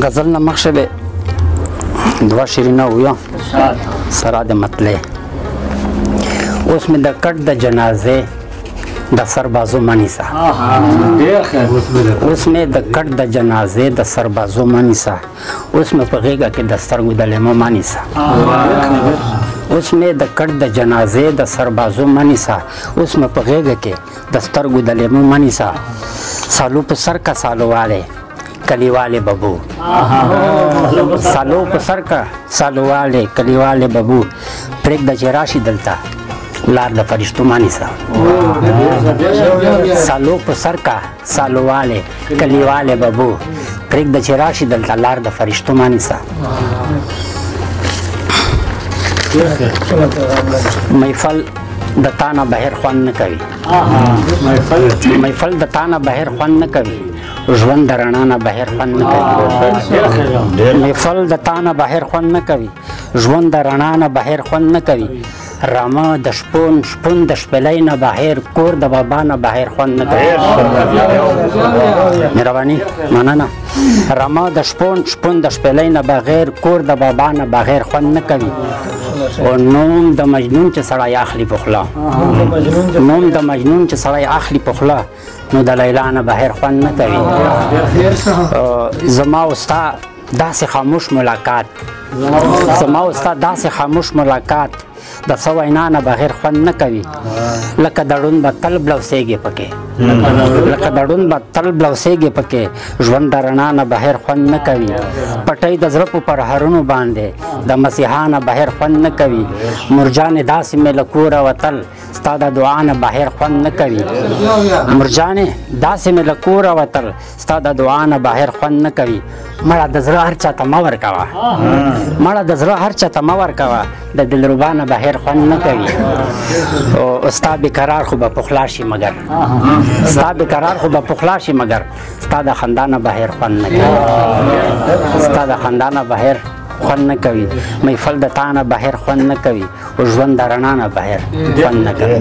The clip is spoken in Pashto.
غزل نه مخکې به دوه شیرینه ویو سره د مطلع اوس مې د کټ د جنازې د سربازو منیسه اوس مې د کټ د جنازې د سربازو منیسه اوس مې په غېږه کې د سترګو د لیمو منیسه اوس مې د کټ د جنازې د سربازو منیسه اوس مې په غېږه کې د سترګو د لیمو منیسه سالو په سر کا سالو والے کلیوالے ببو سالو په سر کا سالو والے کلیوالے ببو پرېږده چې راشي دلته لار د فرشتو مانیسه سالو په سر کا سالو والے کلیوالے ببو پرېږده چې راشي دلته لار د فرشتو مانیسه محفل د تانه بهر خوند نه کوي محفل د تانه بهر خوند نه کوي ژوند د رڼا نه بهر خوند نه کوي محفل د تانه بهر خوند نه کوي ژوند د رڼا نه بهر خوند نه کوي رامه د شپون شپون د شپلۍ نه بهر کور د بابا نه بهر خوند نه کوي مهرباني مننه رامه د شپون شپون د شپلۍ نه بغیر کور د بابا نه بغیر خوند نه کوي او نوم د مجنون چې سړی اخلي په خوله نوم د مجنون چې سړی اخلي په خوله نو د لیلا نه بهر خوند نه کوي زما او ستا داسې خاموش ملاقات زما او ستا داسې خاموش ملاقات د څه وینا نه بغیر خوند نه کوي لکه دړون به تل بلوسېږي پکې لکه دړون به تل بلوسېږي پکې ژوند د رڼا نه بهر خوند نه کوي پټۍ د زړه په پرهرونو باندې د مسیحا نه بهر خوند نه کوي مرجانې داسې مې له کوره وتل ستا د دعا نه بهر خوند نه کوي مرجانې داسې مې له کوره وتل ستا د دعا نه بهر خوند نه کوي مړه د زړه هر چا ته مه ورکوه مړه د زړه هر چا ته مه ورکوه د دلربا نه بهر خوند نه کوي او ستا بېقرار خو به پخلا شي مګر ستا بېقرار خو به پخلا شي مګر ستا د خندا نه بهر خوند نه کوي ستا د خندا نه بهر خوند نه کوي محفل د تا نه بهر خوند نه کوي او ژوند د رڼا نه بهر خوند نه کوي